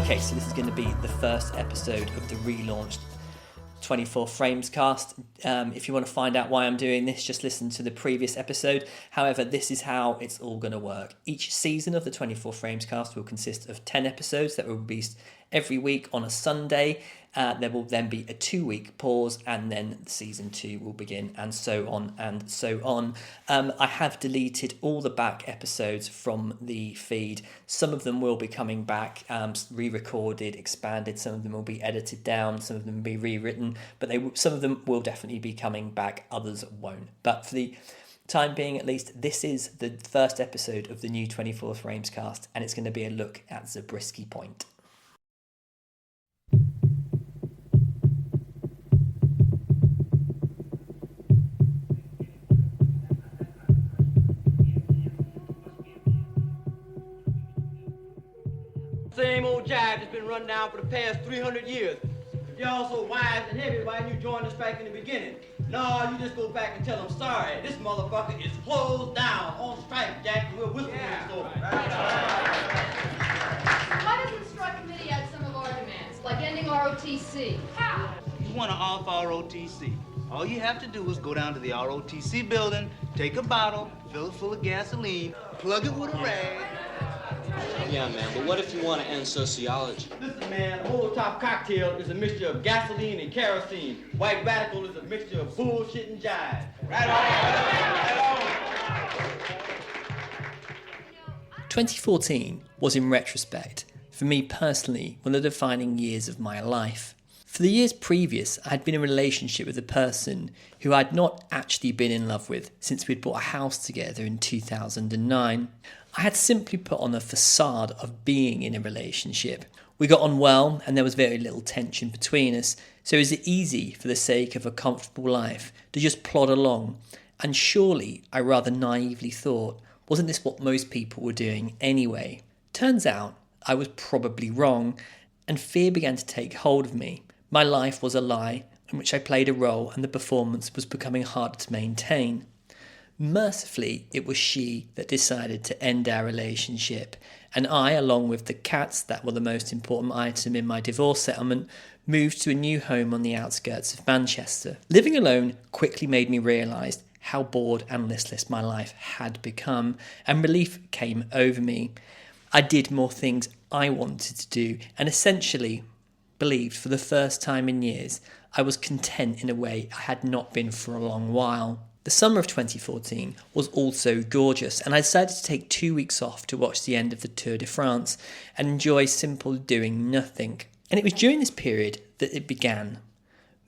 Okay, so this is going to be the first episode of the relaunched 24 Frames cast. If you want to find out why I'm doing this, just listen to the previous episode. However, this is how it's all going to work. Each season of the 24 Frames cast will consist of 10 episodes that will be released every week on a Sunday. There will then be a 2-week pause, and then season 2 will begin, and so on and so on. I have deleted all the back episodes from the feed. Some of them will be coming back, re-recorded, expanded. Some of them will be edited down. Some of them will be rewritten. But some of them will definitely be coming back. Others won't. But for the time being, at least, this is the first episode of the new 24 Frames cast, and it's going to be a look at Zabriskie Point. Same old jive that's been run down for the past 300 years. If y'all so wise and heavy, why didn't you join us back in the beginning? No, you just go back and tell them, sorry, this motherfucker is closed down, on strike, Jack, and we're whistling this over. Why doesn't the strike committee add some of our demands, like ending ROTC? How? You want to off ROTC. All you have to do is go down to the ROTC building, take a bottle, fill it full of gasoline, plug it with a rag. Yeah, man, but what if you want to end sociology? Listen, man, a whole top cocktail is a mixture of gasoline and kerosene. White radical is a mixture of bullshit and jive. Right on. 2014 was, in retrospect, for me personally, one of the defining years of my life. For the years previous, I had been in a relationship with a person who I had not actually been in love with since we'd bought a house together in 2009. I had simply put on a facade of being in a relationship. We got on well, and there was very little tension between us, so it was easy, for the sake of a comfortable life, to just plod along. And surely, I rather naively thought, wasn't this what most people were doing anyway? Turns out, I was probably wrong, and fear began to take hold of me. My life was a lie, in which I played a role, and the performance was becoming harder to maintain. Mercifully, it was she that decided to end our relationship, and I, along with the cats that were the most important item in my divorce settlement, moved to a new home on the outskirts of Manchester. Living alone quickly made me realise how bored and listless my life had become, and relief came over me. I did more things I wanted to do, and essentially believed for the first time in years I was content in a way I had not been for a long while. The summer of 2014 was also gorgeous, and I decided to take 2 weeks off to watch the end of the Tour de France and enjoy simple doing nothing. And it was during this period that it began.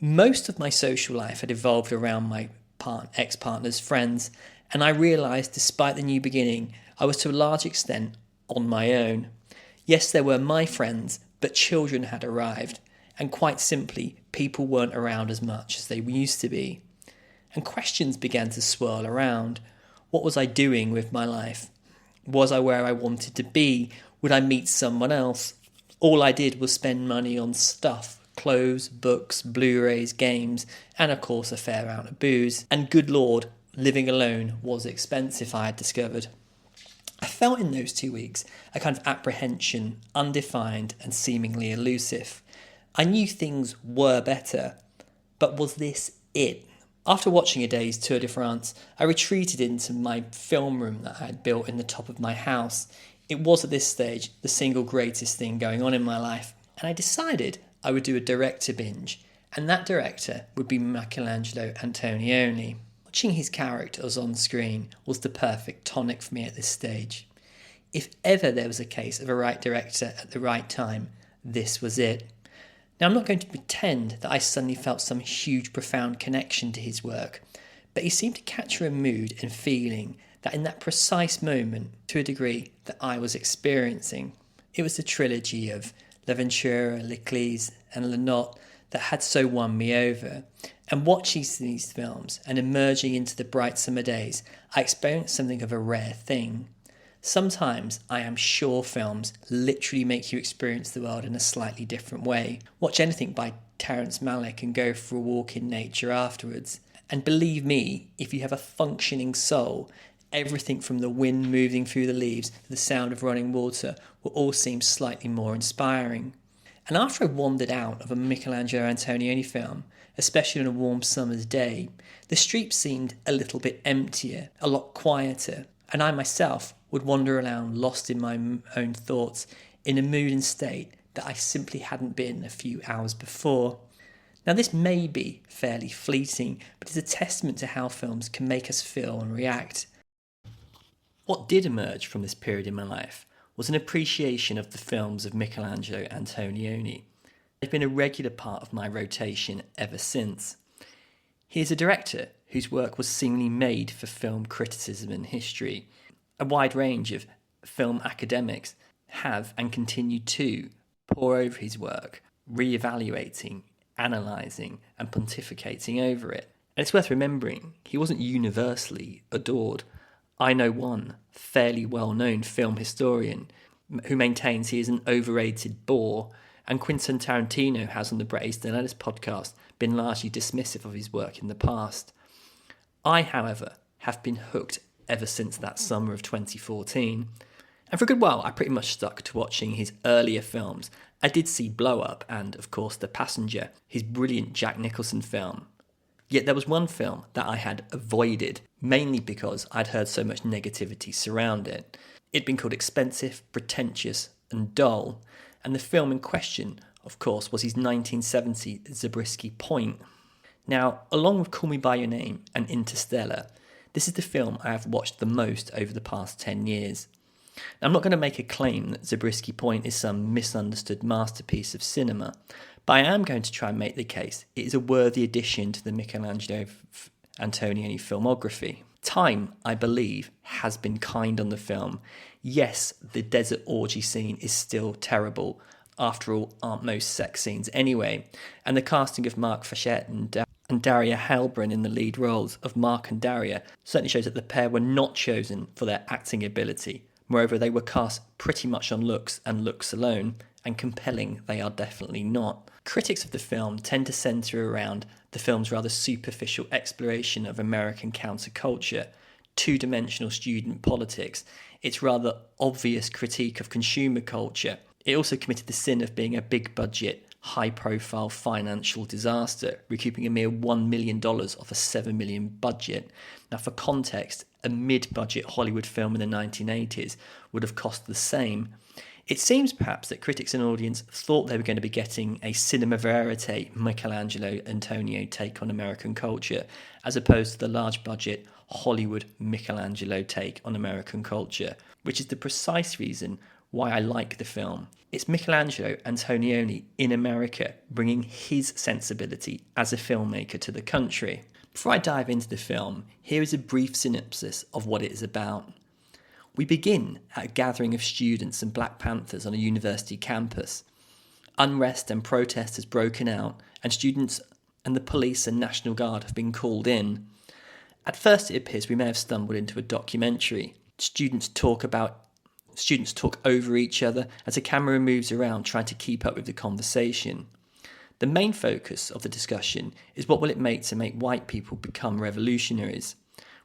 Most of my social life had evolved around my ex-partner's friends, and I realised despite the new beginning, I was to a large extent on my own. Yes, there were my friends, but children had arrived, and quite simply, people weren't around as much as they used to be. And questions began to swirl around. What was I doing with my life? Was I where I wanted to be? Would I meet someone else? All I did was spend money on stuff, clothes, books, Blu-rays, games, and of course a fair amount of booze. And good Lord, living alone was expensive, I had discovered. I felt in those 2 weeks a kind of apprehension, undefined and seemingly elusive. I knew things were better, but was this it? After watching a day's Tour de France, I retreated into my film room that I had built in the top of my house. It was at this stage the single greatest thing going on in my life, and I decided I would do a director binge, and that director would be Michelangelo Antonioni. Watching his characters on screen was the perfect tonic for me at this stage. If ever there was a case of a right director at the right time, this was it. Now, I'm not going to pretend that I suddenly felt some huge, profound connection to his work, but he seemed to capture a mood and feeling that in that precise moment, to a degree, that I was experiencing. It was the trilogy of L'Aventura, L'Eclise and Le Not that had so won me over. And watching these films and emerging into the bright summer days, I experienced something of a rare thing. Sometimes I am sure films literally make you experience the world in a slightly different way. Watch anything by Terrence Malick and go for a walk in nature afterwards. And believe me, if you have a functioning soul, Everything from the wind moving through the leaves to the sound of running water will all seem slightly more inspiring. And after I wandered out of a Michelangelo Antonioni film, especially on a warm summer's day, the street seemed a little bit emptier, a lot quieter, and I myself would wander around lost in my own thoughts in a mood and state that I simply hadn't been a few hours before. Now this may be fairly fleeting, but it's a testament to how films can make us feel and react. What did emerge from this period in my life was an appreciation of the films of Michelangelo Antonioni. They've been a regular part of my rotation ever since. He is a director whose work was seemingly made for film criticism and history. A wide range of film academics have and continue to pore over his work, re-evaluating, analysing and pontificating over it. And it's worth remembering, he wasn't universally adored. I know one fairly well-known film historian who maintains he is an overrated bore, and Quentin Tarantino has on the Bret Easton Ellis podcast been largely dismissive of his work in the past. I, however, have been hooked ever since that summer of 2014, and for a good while I pretty much stuck to watching his earlier films. I did see Blow Up and, of course, The Passenger, his brilliant Jack Nicholson film. Yet there was one film that I had avoided, mainly because I'd heard so much negativity surround it. It'd been called expensive, pretentious and dull, and the film in question, of course, was his 1970 Zabriskie Point. Now, along with Call Me By Your Name and Interstellar, this is the film I have watched the most over the past 10 years. Now, I'm not going to make a claim that Zabriskie Point is some misunderstood masterpiece of cinema, but I am going to try and make the case it is a worthy addition to the Michelangelo Antonioni filmography. Time, I believe, has been kind on the film. Yes, the desert orgy scene is still terrible. After all, aren't most sex scenes anyway? And the casting of Mark Fachette and Daria Heilbrunn in the lead roles of Mark and Daria certainly shows that the pair were not chosen for their acting ability. Moreover, they were cast pretty much on looks and looks alone, and compelling they are definitely not. Critics of the film tend to centre around the film's rather superficial exploration of American counterculture, two-dimensional student politics, its rather obvious critique of consumer culture. It also committed the sin of being a big-budget, high-profile financial disaster, recouping a mere $1 million off a $7 million budget. Now, for context, a mid-budget Hollywood film in the 1980s would have cost the same. It seems perhaps that critics and audience thought they were going to be getting a cinema verite Michelangelo Antonioni take on American culture, as opposed to the large-budget Hollywood Michelangelo take on American culture, which is the precise reason why I like the film. It's Michelangelo Antonioni in America bringing his sensibility as a filmmaker to the country. Before I dive into the film, here is a brief synopsis of what it is about. We begin at a gathering of students and Black Panthers on a university campus. Unrest and protest has broken out, and students and the police and National Guard have been called in. At first it appears we may have stumbled into a documentary. Students talk over each other as the camera moves around trying to keep up with the conversation. The main focus of the discussion is what will it make to make white people become revolutionaries,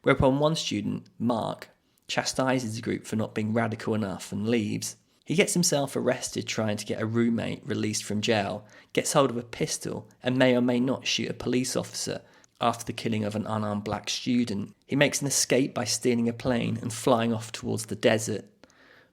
whereupon one student, Mark, chastises the group for not being radical enough and leaves. He gets himself arrested trying to get a roommate released from jail, gets hold of a pistol and may or may not shoot a police officer after the killing of an unarmed black student. He makes an escape by stealing a plane and flying off towards the desert.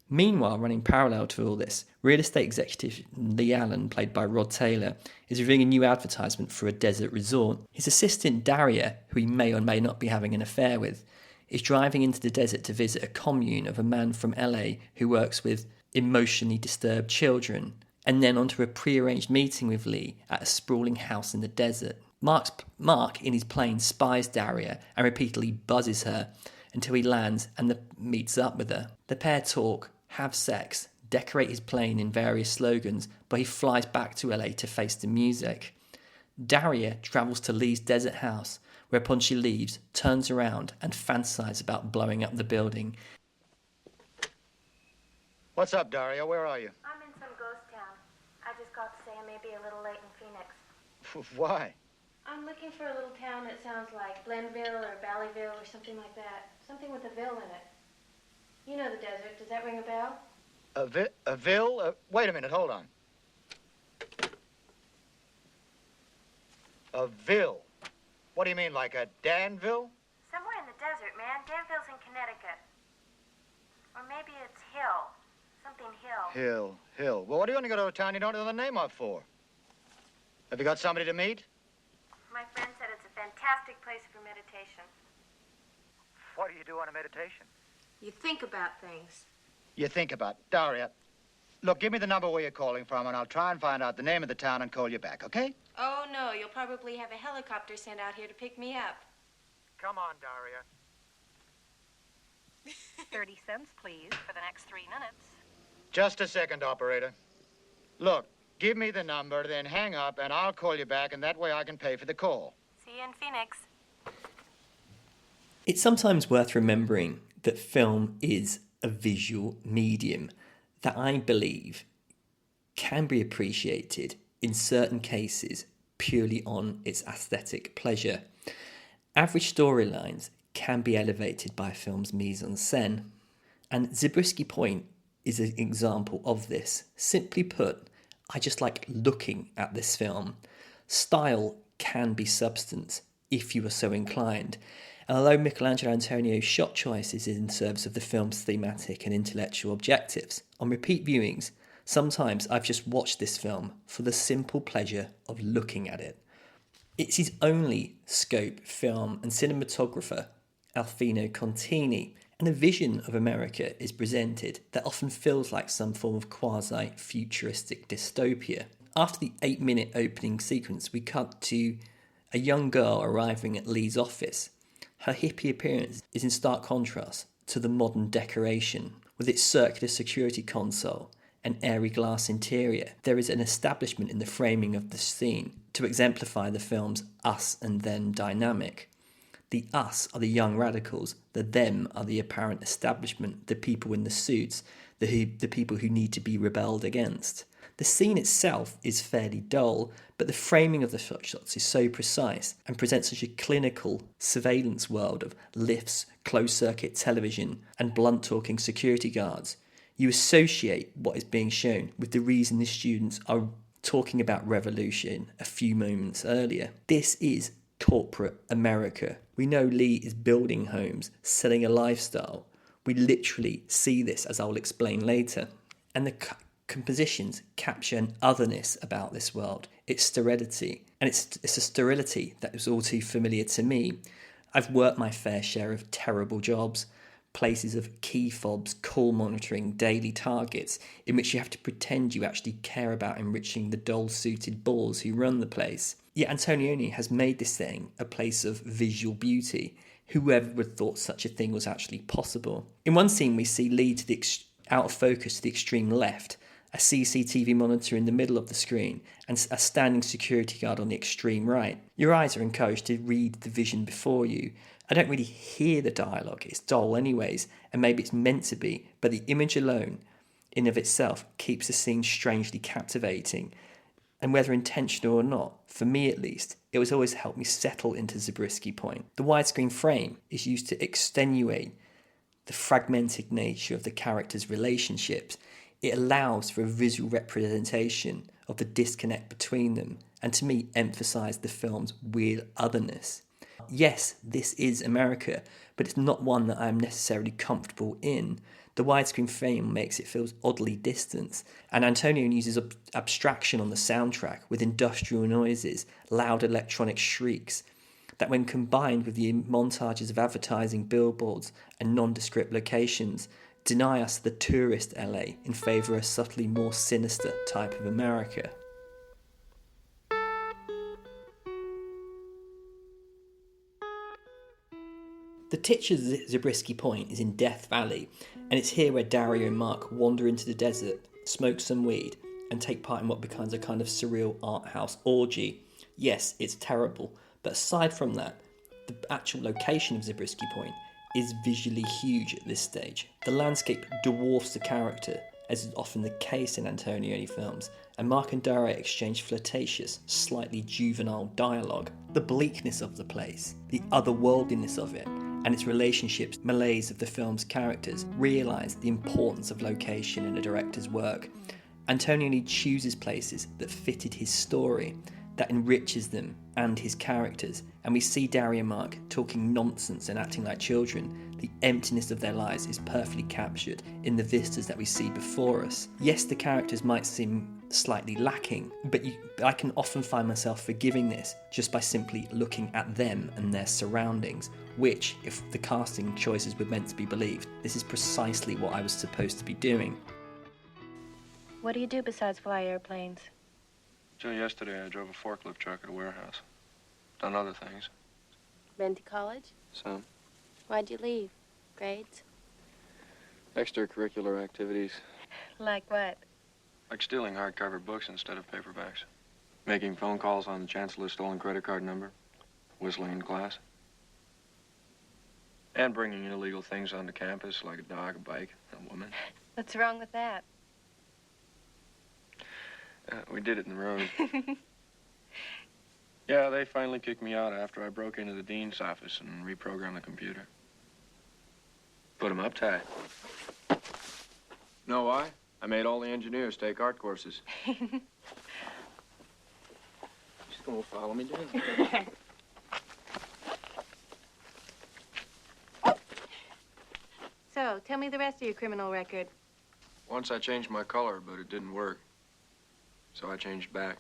Meanwhile, running parallel to all this, real estate executive Lee Allen, played by Rod Taylor, is reviewing a new advertisement for a desert resort. His assistant Daria, who he may or may not be having an affair with, is driving into the desert to visit a commune of a man from LA who works with emotionally disturbed children, and then onto a pre-arranged meeting with Lee at a sprawling house in the desert. Mark, in his plane, spies Daria and repeatedly buzzes her until he lands and meets up with her. The pair talk, have sex, decorate his plane in various slogans, but he flies back to LA to face the music. Daria travels to Lee's desert house, whereupon she leaves, turns around and fantasizes about blowing up the building. What's up, Daria? Where are you? I'm in some ghost town. I just got to say I may be a little late in Phoenix. Why? I'm looking for a little town that sounds like Glenville or Valleyville or something like that. Something with a Ville in it. You know the desert. Does that ring a bell? A Ville? Wait a minute, hold on. A Ville? What do you mean, like a Danville? Somewhere in the desert, man. Danville's in Connecticut. Or maybe it's Hill. Something Hill. Hill. Well, what do you want to go to a town you don't know the name of for? Have you got somebody to meet? My friend said it's a fantastic place for meditation. What do you do on a meditation? You think about things. You think about. Daria, look, give me the number where you're calling from, and I'll try and find out the name of the town and call you back, okay? Oh, no. You'll probably have a helicopter sent out here to pick me up. Come on, Daria. 30 cents, please, for the next 3 minutes. Just a second, operator. Look, give me the number, then hang up, and I'll call you back, and that way I can pay for the call. See you in Phoenix. It's sometimes worth remembering that film is a visual medium that I believe can be appreciated in certain cases purely on its aesthetic pleasure. Average storylines can be elevated by a film's mise-en-scène, and Zabriskie Point is an example of this. Simply put, I just like looking at this film. Style can be substance if you are so inclined. And although Michelangelo Antonio's shot choices is in service of the film's thematic and intellectual objectives, on repeat viewings, sometimes I've just watched this film for the simple pleasure of looking at it. It's his only scope film, and cinematographer, Alfino Contini, and a vision of America is presented that often feels like some form of quasi-futuristic dystopia. After the 8-minute opening sequence, we cut to a young girl arriving at Lee's office. Her hippie appearance is in stark contrast to the modern decoration, with its circular security console and airy glass interior. There is an establishment in the framing of the scene to exemplify the film's us and them dynamic. The us are the young radicals, the them are the apparent establishment, the people in the suits, the people who need to be rebelled against. The scene itself is fairly dull, but the framing of the shots is so precise and presents such a clinical surveillance world of lifts, closed-circuit television, and blunt-talking security guards. You associate what is being shown with the reason the students are talking about revolution a few moments earlier. This is corporate America. We know Lee is building homes, selling a lifestyle. We literally see this, as I'll explain later. And the compositions capture an otherness about this world, its sterility. And it's a sterility that is all too familiar to me. I've worked my fair share of terrible jobs, places of key fobs, call monitoring, daily targets, in which you have to pretend you actually care about enriching the dull-suited bores who run the place. Yet Antonioni has made this thing a place of visual beauty. Whoever would have thought such a thing was actually possible? In one scene, we see Lee to the out of focus to the extreme left, a CCTV monitor in the middle of the screen, and a standing security guard on the extreme right. Your eyes are encouraged to read the vision before you. I don't really hear the dialogue, it's dull anyways, and maybe it's meant to be, but the image alone, in of itself, keeps the scene strangely captivating. And whether intentional or not, for me at least, it was always helped me settle into Zabriskie Point. The widescreen frame is used to extenuate the fragmented nature of the characters' relationships. It allows for a visual representation of the disconnect between them, and to me emphasised the film's weird otherness. Yes, this is America, but it's not one that I am necessarily comfortable in. The widescreen frame makes it feel oddly distant, and Antonioni uses abstraction on the soundtrack with industrial noises, loud electronic shrieks, that when combined with the montages of advertising billboards and nondescript locations, deny us the tourist LA in favour of a subtly more sinister type of America. The titular Zabriskie Point is in Death Valley, and it's here where Dario and Mark wander into the desert, smoke some weed, and take part in what becomes a kind of surreal art house orgy. Yes, it's terrible, but aside from that, the actual location of Zabriskie Point is visually huge at this stage. The landscape dwarfs the character, as is often the case in Antonioni films, and Mark and Dario exchange flirtatious, slightly juvenile dialogue. The bleakness of the place, the otherworldliness of it, and its relationships, malaise of the film's characters, realise the importance of location in a director's work. Antonioni chooses places that fitted his story, that enriches them and his characters, and we see Daria and Mark talking nonsense and acting like children. The emptiness of their lives is perfectly captured in the vistas that we see before us. Yes, the characters might seem slightly lacking, but I can often find myself forgiving this just by simply looking at them and their surroundings, which, if the casting choices were meant to be believed, this is precisely what I was supposed to be doing. What do you do besides fly airplanes? Till yesterday, I drove a forklift truck at a warehouse. Done other things. Been to college? Some. Why'd you leave? Grades? Extracurricular activities. Like what? Like stealing hardcover books instead of paperbacks. Making phone calls on the chancellor's stolen credit card number. Whistling in class. And bringing illegal things onto campus, like a dog, a bike, a woman. What's wrong with that? We did it in the road. Yeah, they finally kicked me out after I broke into the dean's office and reprogrammed the computer. Put 'em up tight. Know why? I made all the engineers take art courses. She's gonna follow me down. So, tell me the rest of your criminal record. Once I changed my color, but it didn't work. So I changed back.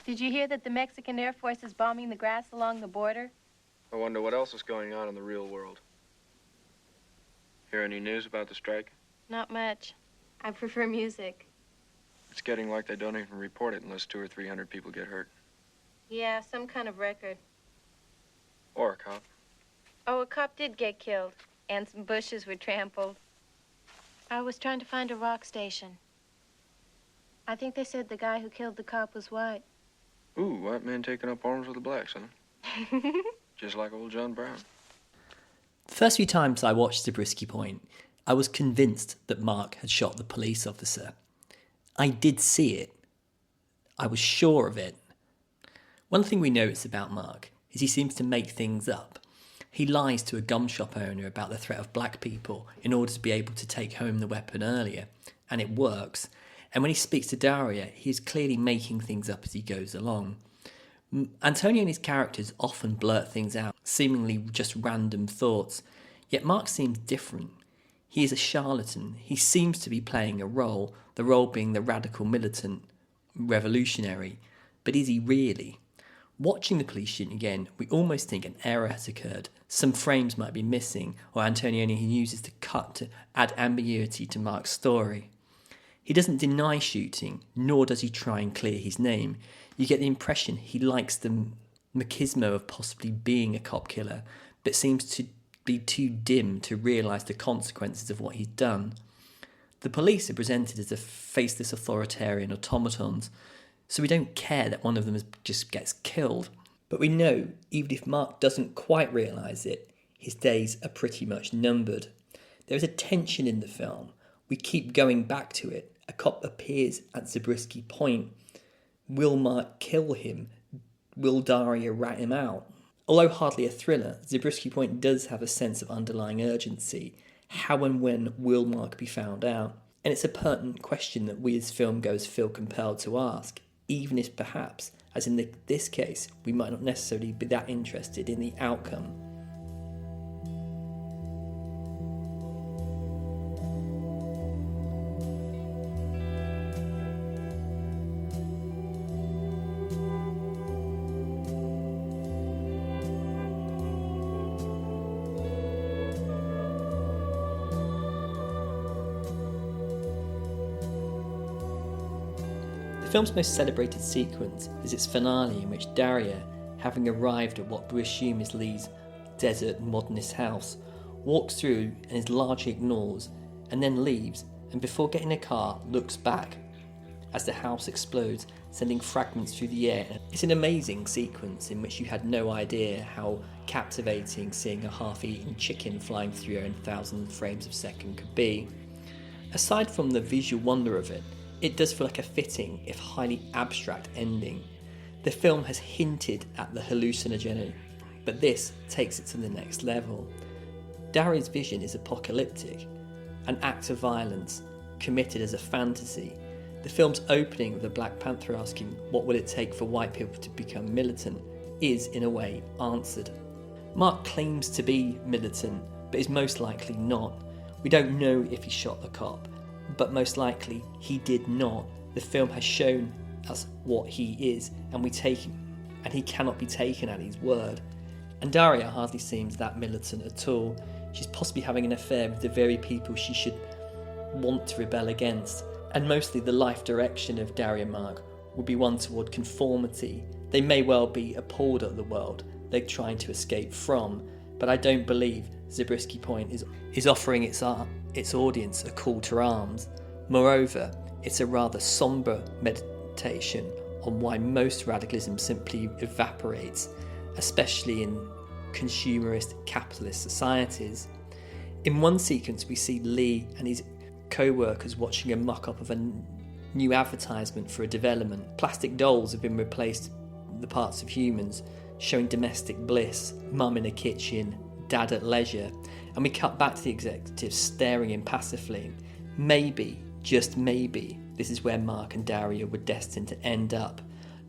Did you hear that the Mexican Air Force is bombing the grass along the border? I wonder what else is going on in the real world. Hear any news about the strike? Not much. I prefer music. It's getting like they don't even report it unless 200 or 300 people get hurt. Yeah, some kind of record. Or a cop. Oh, a cop did get killed, and some bushes were trampled. I was trying to find a rock station. I think they said the guy who killed the cop was white. Ooh, white men taking up arms with the blacks, huh? Just like old John Brown. The first few times I watched Zabriskie Point, I was convinced that Mark had shot the police officer. I did see it. I was sure of it. One thing we notice about Mark is he seems to make things up. He lies to a gum shop owner about the threat of black people in order to be able to take home the weapon earlier, and it works. And when he speaks to Daria, he is clearly making things up as he goes along. Antonioni's characters often blurt things out, seemingly just random thoughts, yet Mark seems different. He is a charlatan. He seems to be playing a role, the role being the radical militant revolutionary. But is he really? Watching the police shooting again, we almost think an error has occurred. Some frames might be missing, or Antonioni uses the cut to add ambiguity to Mark's story. He doesn't deny shooting, nor does he try and clear his name. You get the impression he likes the machismo of possibly being a cop killer, but seems to be too dim to realise the consequences of what he's done. The police are presented as a faceless authoritarian automatons, so we don't care that one of them just gets killed. But we know, even if Mark doesn't quite realise it, his days are pretty much numbered. There is a tension in the film. We keep going back to it. A cop appears at Zabriskie Point. Will Mark kill him? Will Daria rat him out? Although hardly a thriller, Zabriskie Point does have a sense of underlying urgency. How and when will Mark be found out? And it's a pertinent question that we as filmgoers feel compelled to ask, even if perhaps, as in this case, we might not necessarily be that interested in the outcome. The film's most celebrated sequence is its finale, in which Daria, having arrived at what we assume is Lee's desert modernist house, walks through and is largely ignores, and then leaves, and before getting a car, looks back as the house explodes, sending fragments through the air. It's an amazing sequence in which you had no idea how captivating seeing a half-eaten chicken flying through in 1,000 frames a second could be. Aside from the visual wonder of it, it does feel like a fitting, if highly abstract, ending. The film has hinted at the hallucinogenic, but this takes it to the next level. Dario's vision is apocalyptic, an act of violence committed as a fantasy. The film's opening with the Black Panther asking what will it take for white people to become militant is, in a way, answered. Mark claims to be militant, but is most likely not. We don't know if he shot the cop, but most likely he did not. The film has shown us what he is, and he cannot be taken at his word. And Daria hardly seems that militant at all. She's possibly having an affair with the very people she should want to rebel against. And mostly the life direction of Daria and Mark would be one toward conformity. They may well be appalled at the world they're trying to escape from, but I don't believe Zabriskie Point is offering its audience a call to arms. Moreover, it's a rather sombre meditation on why most radicalism simply evaporates, especially in consumerist capitalist societies. In one sequence we see Lee and his co-workers watching a mock-up of a new advertisement for a development. Plastic dolls have been replaced with the parts of humans, showing domestic bliss, mum in a kitchen, dad at leisure, and we cut back to the executives staring impassively. Maybe, just maybe, this is where Mark and Daria were destined to end up,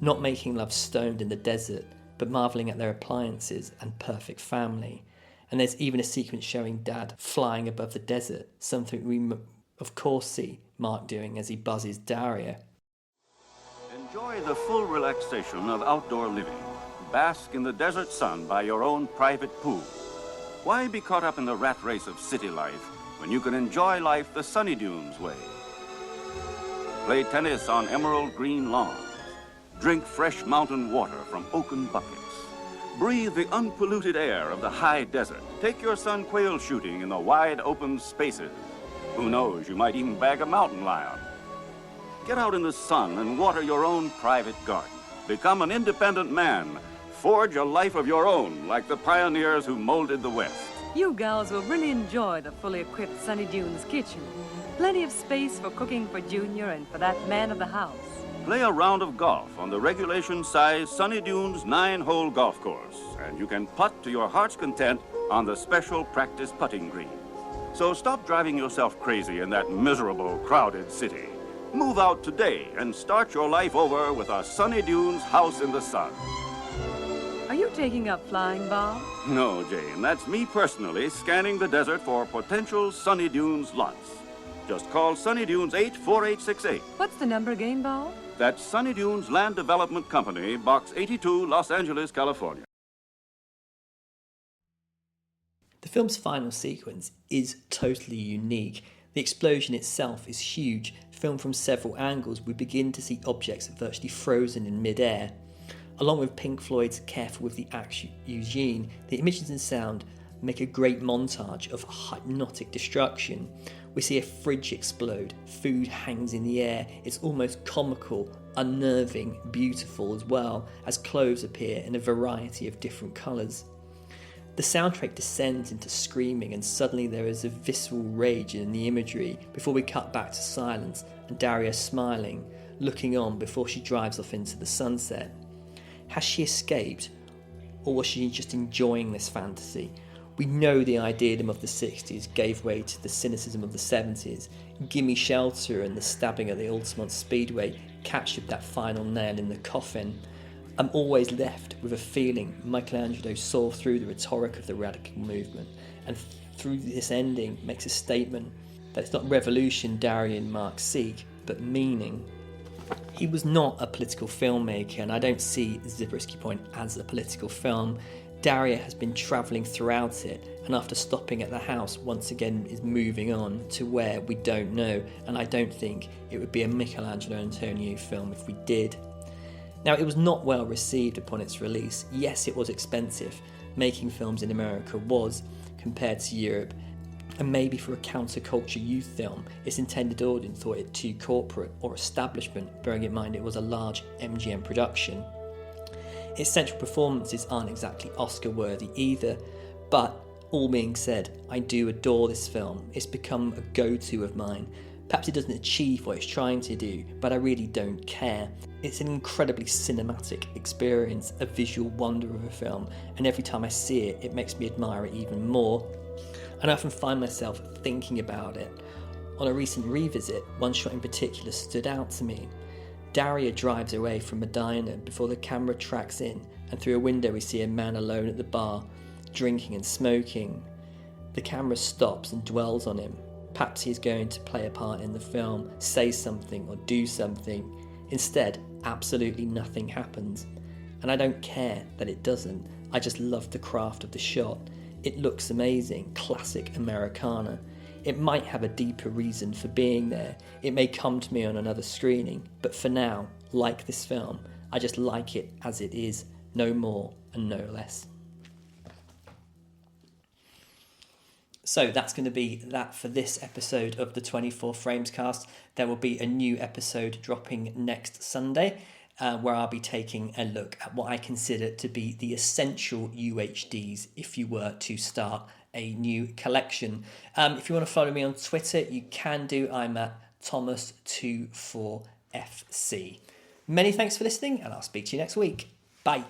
not making love stoned in the desert, but marvelling at their appliances and perfect family. And there's even a sequence showing Dad flying above the desert, something we of course see Mark doing as he buzzes Daria. Enjoy the full relaxation of outdoor living. Bask in the desert sun by your own private pool. Why be caught up in the rat race of city life when you can enjoy life the Sunny Dunes way? Play tennis on emerald green lawns. Drink fresh mountain water from oaken buckets. Breathe the unpolluted air of the high desert. Take your son quail shooting in the wide open spaces. Who knows, you might even bag a mountain lion. Get out in the sun and water your own private garden. Become an independent man. Forge a life of your own, like the pioneers who molded the West. You gals will really enjoy the fully equipped Sunny Dunes kitchen. Plenty of space for cooking for Junior and for that man of the house. Play a round of golf on the regulation-size Sunny Dunes 9-hole golf course, and you can putt to your heart's content on the special practice putting green. So stop driving yourself crazy in that miserable, crowded city. Move out today and start your life over with a Sunny Dunes house in the sun. Are you taking up flying, Bob? No, Jane, that's me personally scanning the desert for potential Sunny Dunes lots. Just call Sunny Dunes 84868. What's the number again, Bob? That's Sunny Dunes Land Development Company, Box 82, Los Angeles, California. The film's final sequence is totally unique. The explosion itself is huge. Filmed from several angles, we begin to see objects virtually frozen in mid-air. Along with Pink Floyd's Careful with the Axe Eugene, the images and sound make a great montage of hypnotic destruction. We see a fridge explode, food hangs in the air, it's almost comical, unnerving, beautiful as well, as clothes appear in a variety of different colours. The soundtrack descends into screaming and suddenly there is a visceral rage in the imagery before we cut back to silence and Daria smiling, looking on before she drives off into the sunset. Has she escaped, or was she just enjoying this fantasy? We know the idealism of the 60s gave way to the cynicism of the 70s. Gimme Shelter and the stabbing at the Altamont Speedway captured that final nail in the coffin. I'm always left with a feeling Michelangelo saw through the rhetoric of the radical movement and through this ending makes a statement that it's not revolution Daria and Mark seek, but meaning. He was not a political filmmaker, and I don't see Zabriskie Point as a political film. Daria has been travelling throughout it, and after stopping at the house, once again is moving on to where we don't know, and I don't think it would be a Michelangelo Antonioni film if we did. Now, it was not well received upon its release. Yes, it was expensive. Making films in America was, compared to Europe, and maybe for a counterculture youth film, its intended audience thought it too corporate or establishment, bearing in mind it was a large MGM production. Its central performances aren't exactly Oscar-worthy either, but all being said, I do adore this film. It's become a go-to of mine. Perhaps it doesn't achieve what it's trying to do, but I really don't care. It's an incredibly cinematic experience, a visual wonder of a film, and every time I see it, it makes me admire it even more. And I often find myself thinking about it. On a recent revisit, one shot in particular stood out to me. Daria drives away from a diner before the camera tracks in, and through a window we see a man alone at the bar, drinking and smoking. The camera stops and dwells on him. Perhaps he's going to play a part in the film, say something or do something. Instead, absolutely nothing happens. And I don't care that it doesn't. I just love the craft of the shot. It looks amazing, classic Americana. It might have a deeper reason for being there. It may come to me on another screening, but for now, like this film, I just like it as it is, no more and no less. So that's going to be that for this episode of the 24 Frames cast. There will be a new episode dropping next Sunday, where I'll be taking a look at what I consider to be the essential UHDs if you were to start a new collection. If you want to follow me on Twitter, you can do. I'm at Thomas24FC. Many thanks for listening, and I'll speak to you next week. Bye.